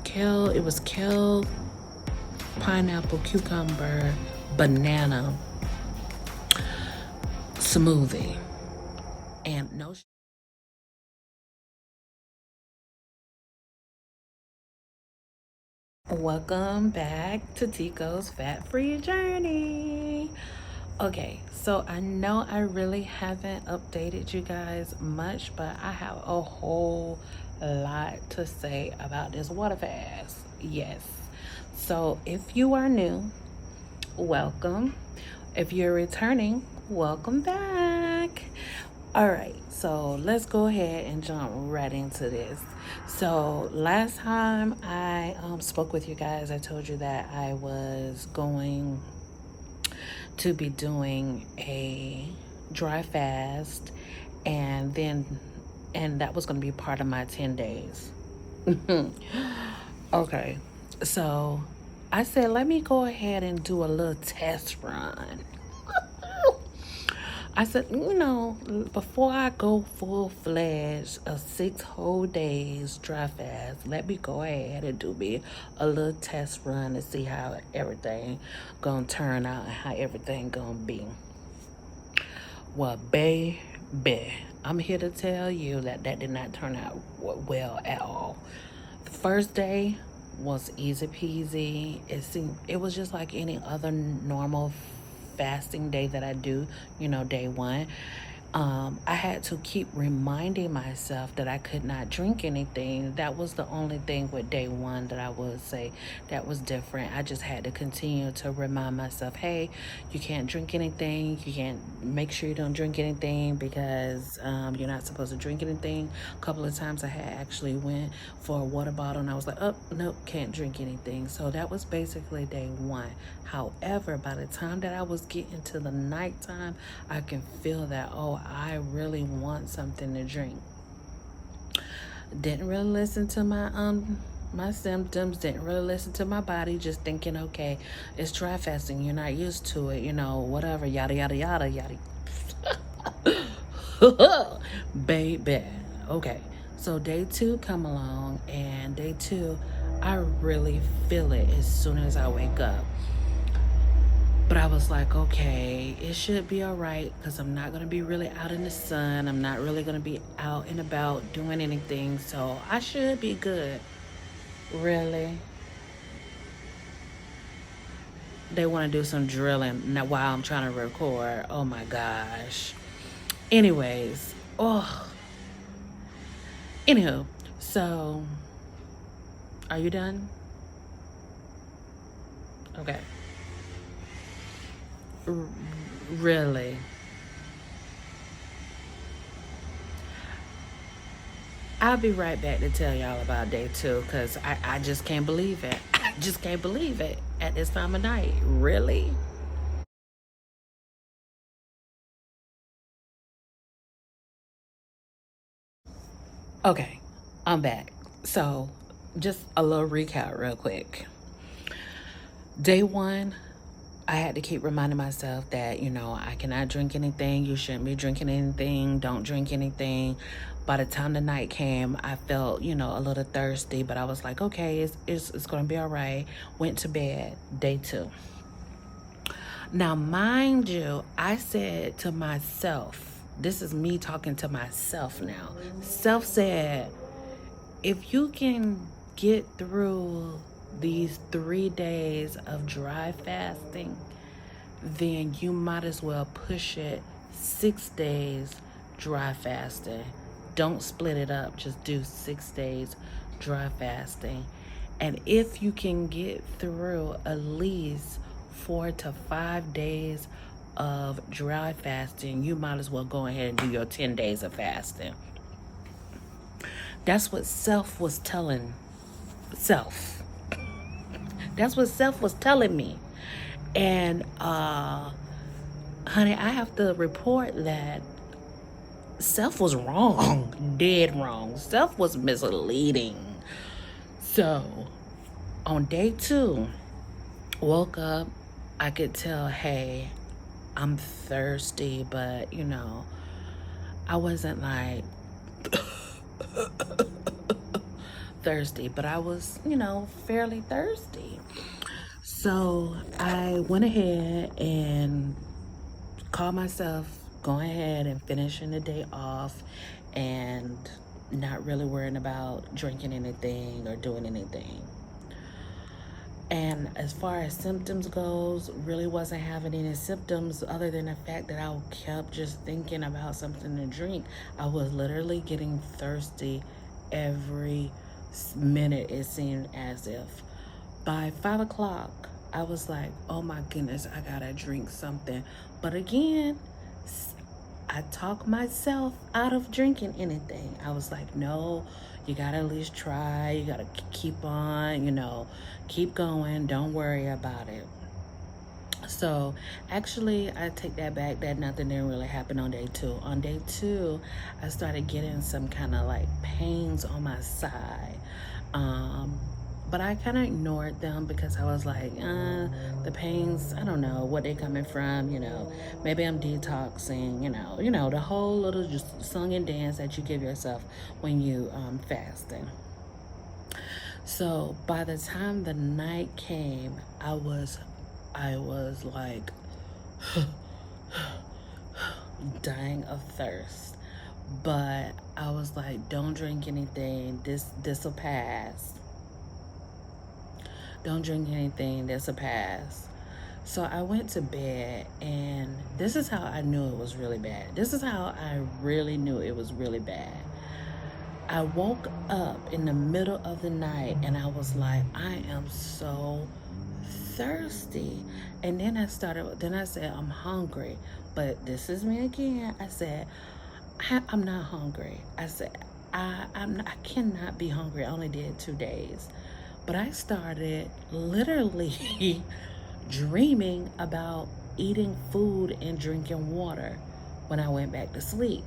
kale. It was kale, pineapple, cucumber, banana smoothie. And no. Welcome back to Tico's Fat-Free Journey. Okay, so I know I really haven't updated you guys much, but I have a whole lot to say about this water fast. Yes. So if you are new, welcome. If you're returning, welcome back. All right, so let's go ahead and jump right into this. So last time I spoke with you guys, I told you that I was going to be doing a dry fast, and that was going to be part of my 10 days. Okay, so I said, let me go ahead and do a little test run. I said, before I go full-fledged a 6 whole days dry fast, let me go ahead and do me a little test run to see how everything gonna turn out and how everything gonna be. Well, baby, I'm here to tell you that did not turn out well at all. The first day was easy peasy. It was just like any other normal fasting day that I do, day one. I had to keep reminding myself that I could not drink anything. That was the only thing with day one that I would say that was different. I just had to continue to remind myself, hey, you can't drink anything. You can't, make sure you don't drink anything because you're not supposed to drink anything. A couple of times I had actually went for a water bottle and I was like, oh, nope, can't drink anything. So that was basically day one. However, by the time that I was getting to the nighttime, I can feel that, oh, I really want something to drink. Didn't really listen to my symptoms, didn't really listen to my body, just thinking, okay, it's dry fasting, you're not used to it, whatever, yada yada yada yada. Baby. Okay, so day two come along, and day two I really feel it as soon as I wake up. But I was like, okay, it should be all right because I'm not going to be really out in the sun. I'm not really going to be out and about doing anything. So I should be good. Really? They want to do some drilling now while I'm trying to record. Oh my gosh. Anyways. Anywho. So, are you done? Okay. Really? I'll be right back to tell y'all about day two because I just can't believe it. I just can't believe it at this time of night. Really? Okay, I'm back. So, just a little recap real quick. Day one, I had to keep reminding myself that, I cannot drink anything. You shouldn't be drinking anything. Don't drink anything. By the time the night came, I felt, a little thirsty, but I was like, okay, it's going to be all right. Went to bed, day two. Now, mind you, I said to myself, this is me talking to myself now. Self said, if you can get through these 3 days of dry fasting, then you might as well push it 6 days dry fasting. Don't split it up, just do 6 days dry fasting. And if you can get through at least 4 to 5 days of dry fasting, you might as well go ahead and do your 10 days of fasting. That's what self was telling self. That's what self was telling me. And honey, I have to report that self was wrong. Dead wrong. Self was misleading. So on day two, woke up, I could tell, hey, I'm thirsty, but I wasn't like thirsty, but I was, fairly thirsty. So I went ahead and called myself going ahead and finishing the day off and not really worrying about drinking anything or doing anything. And as far as symptoms goes, really wasn't having any symptoms other than the fact that I kept just thinking about something to drink. I was literally getting thirsty every minute, it seemed as if. By 5 o'clock, I was like, oh my goodness, I gotta drink something. But again, I talked myself out of drinking anything. I was like, no, you gotta at least try. You gotta keep on, keep going. Don't worry about it. So actually, I take that back. That nothing didn't really happen on day 2. On day 2, I started getting some kind of like pains on my side. But I kind of ignored them because I was like, the pains, I don't know what they coming from, maybe I'm detoxing, the whole little just song and dance that you give yourself when you fasting. So by the time the night came, I was like dying of thirst. But I was like, don't drink anything. This'll pass. Don't drink anything, this'll pass. So I went to bed, and this is how I knew it was really bad. This is how I really knew it was really bad. I woke up in the middle of the night, and I was like, I am so thirsty. And then I said, I'm hungry. But this is me again. I said, I'm not hungry. I said, I cannot be hungry. I only did 2 days. But I started literally dreaming about eating food and drinking water when I went back to sleep.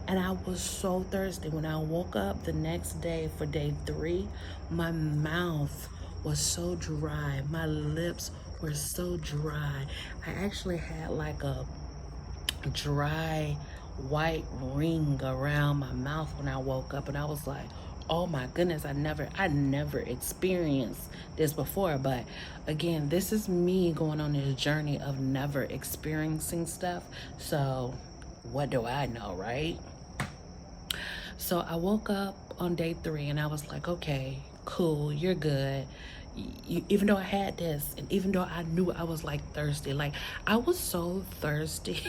And I was so thirsty. When I woke up the next day for day 3, my mouth was so dry. My lips were so dry. I actually had like a dry white ring around my mouth when I woke up, and I was like, oh my goodness, I never experienced this before. But again, this is me going on this journey of never experiencing stuff. So what do I know, right? So I woke up on day 3 and I was like, okay, cool, you're good. Even though I had this, and even though I knew I was like thirsty, like I was so thirsty.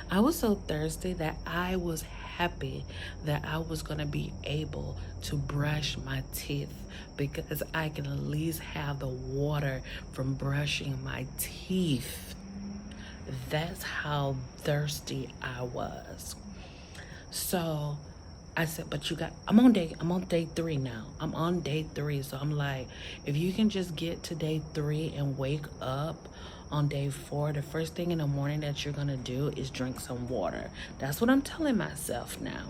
I was so thirsty that I was happy that I was going to be able to brush my teeth because I can at least have the water from brushing my teeth. That's how thirsty I was. So I said, but I'm on day 3 now. I'm on day 3. So I'm like, if you can just get to day 3 and wake up on day 4, the first thing in the morning that you're gonna do is drink some water. That's what I'm telling myself now.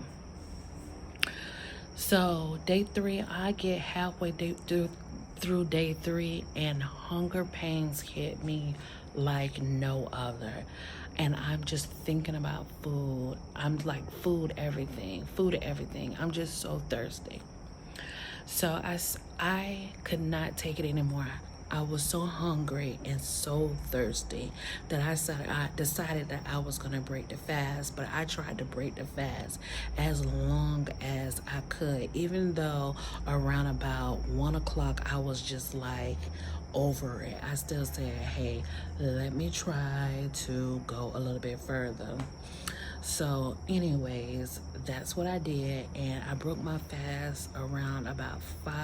So day 3, I get halfway through day 3 and hunger pains hit me like no other. And I'm just thinking about food. I'm like, food, everything. I'm just so thirsty. So I could not take it anymore. I was so hungry and so thirsty that I decided that I was going to break the fast. But I tried to break the fast as long as I could, even though around about 1 o'clock I was just like over it. I still said, hey, let me try to go a little bit further. So anyways, that's what I did, and I broke my fast around about 5.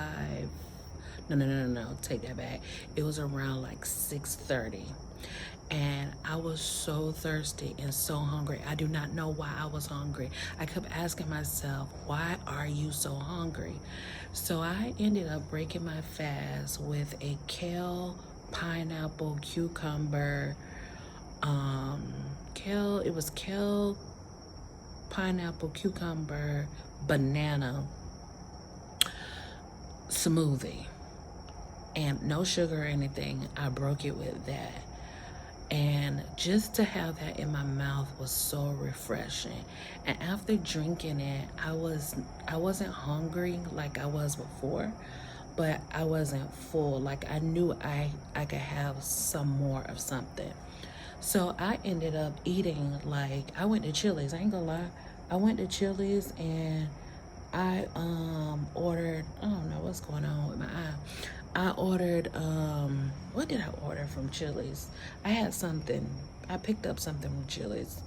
No, take that back. It was around like 6:30. And I was so thirsty and so hungry. I do not know why I was hungry. I kept asking myself, why are you so hungry? So I ended up breaking my fast with a kale, pineapple, cucumber, it was kale, pineapple, cucumber, banana smoothie. And no sugar or anything. I broke it with that. And just to have that in my mouth was so refreshing. And after drinking it, I wasn't hungry like I was before, but I wasn't full. Like I knew I could have some more of something. So I ended up eating, like, I went to Chili's. I ain't gonna lie. I went to Chili's and I ordered, I don't know what's going on with my eye. I ordered what did I order from Chili's? I had something. I picked up something from Chili's.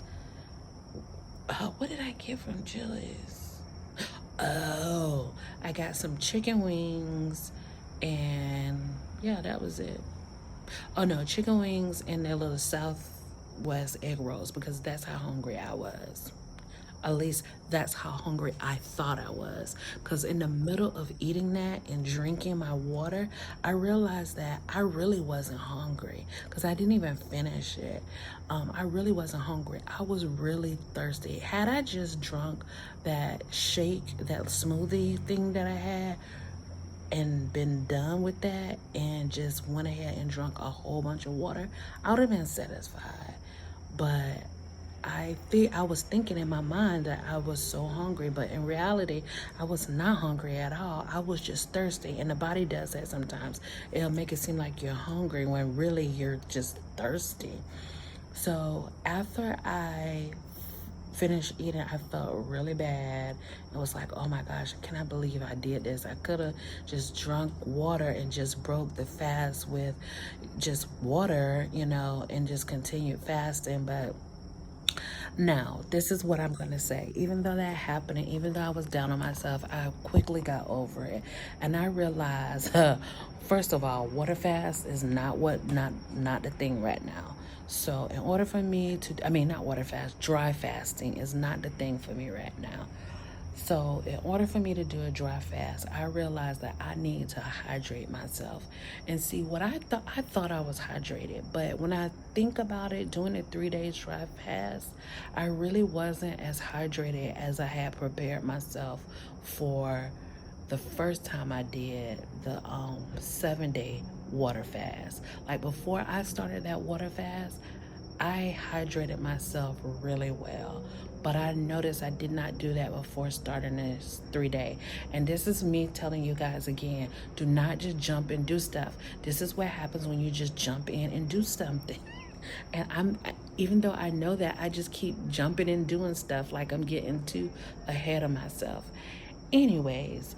What did I get from Chili's? Oh, I got some chicken wings and yeah, that was it. Oh no, chicken wings and their little Southwest egg rolls, because that's how hungry I was. At least that's how hungry I thought I was. Because in the middle of eating that and drinking my water, I realized that I really wasn't hungry because I didn't even finish it. I really wasn't hungry. I was really thirsty. Had I just drunk that shake, that smoothie thing that I had, and been done with that and just went ahead and drunk a whole bunch of water, I would have been satisfied. But I was thinking in my mind that I was so hungry, but in reality, I was not hungry at all. I was just thirsty, and the body does that sometimes. It'll make it seem like you're hungry when really you're just thirsty. So after I finished eating, I felt really bad. It was like, oh my gosh, can I believe I did this? I could have just drunk water and just broke the fast with just water, and just continued fasting. But now, this is what I'm going to say. Even though that happened, and even though I was down on myself, I quickly got over it. And I realized, first of all, water fast is not the thing right now. So in order for me to, I mean, not water fast, dry fasting is not the thing for me right now. So in order for me to do a dry fast, I realized that I need to hydrate myself. And see, what I thought I was hydrated, but when I think about it, doing a 3 days dry fast, I really wasn't as hydrated as I had prepared myself for the first time I did the 7-day water fast. Like before I started that water fast, I hydrated myself really well, but I noticed I did not do that before starting this 3-day. And this is me telling you guys again, do not just jump and do stuff. This is what happens when you just jump in and do something. And even though I know that, I just keep jumping and doing stuff like I'm getting too ahead of myself. Anyways,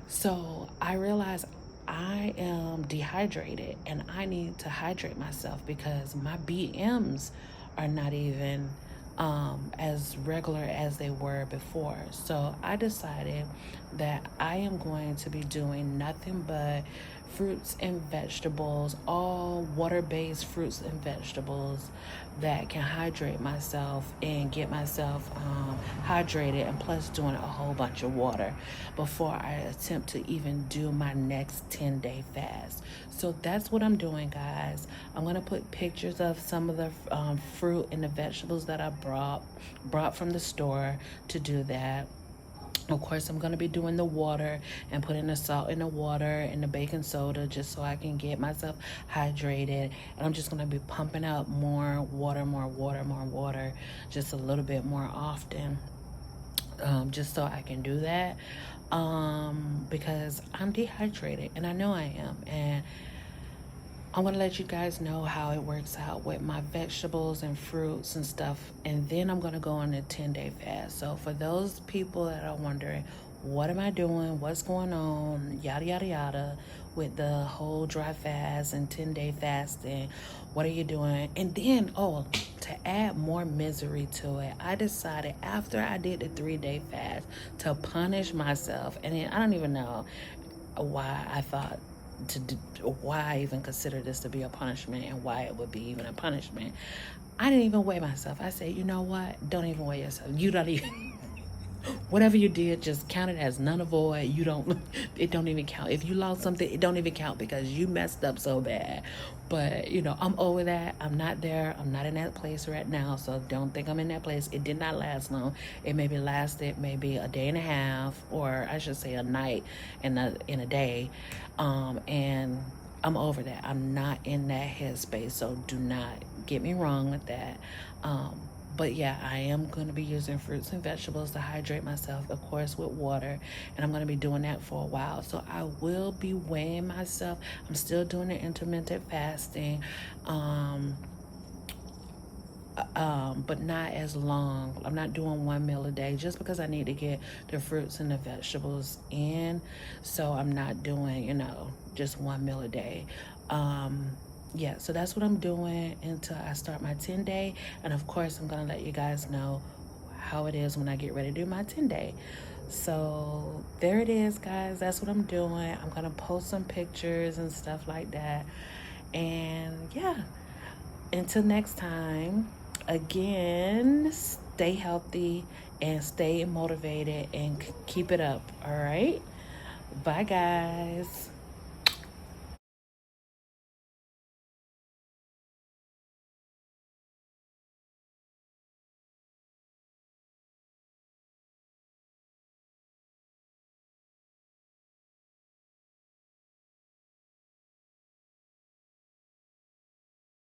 so I realized I am dehydrated and I need to hydrate myself because my BMs are not even as regular as they were before. So I decided that I am going to be doing nothing but fruits and vegetables, all water-based fruits and vegetables that can hydrate myself and get myself hydrated, and plus doing a whole bunch of water before I attempt to even do my next 10-day fast. So that's what I'm doing, guys. I'm going to put pictures of some of the fruit and the vegetables that I brought from the store to do that. Of course, I'm going to be doing the water and putting the salt in the water and the baking soda just so I can get myself hydrated. And I'm just going to be pumping out more water, just a little bit more often, just so I can do that, because I'm dehydrated and I know I am. And I'm going to let you guys know how it works out with my vegetables and fruits and stuff. And then I'm going to go on a 10-day fast. So for those people that are wondering, what am I doing? What's going on? Yada, yada, yada. With the whole dry fast and 10-day fasting. What are you doing? And then, to add more misery to it, I decided after I did the 3-day fast to punish myself. And then I don't even know why I thought why I even consider this to be a punishment and why it would be even a punishment. I didn't even weigh myself. I said, you know what? Don't even weigh yourself. You don't even whatever you did, just count it as none avoid. It don't even count. If you lost something, it don't even count because you messed up so bad. But I'm over that. I'm not there. I'm not in that place right now. So don't think I'm in that place. It did not last long. It maybe lasted maybe a day and a half, or I should say a night in a day. And I'm over that. I'm not in that headspace, so do not get me wrong with that. But yeah, I am going to be using fruits and vegetables to hydrate myself, of course, with water, and I'm going to be doing that for a while. So I will be weighing myself. I'm still doing the intermittent fasting. But not as long. I'm not doing 1 meal a day just because I need to get the fruits and the vegetables in. So I'm not doing, just 1 meal a day. Yeah, so that's what I'm doing until I start my 10-day. And of course, I'm going to let you guys know how it is when I get ready to do my 10-day. So there it is, guys. That's what I'm doing. I'm going to post some pictures and stuff like that. And yeah, until next time, again, stay healthy and stay motivated and keep it up. All right. Bye, guys.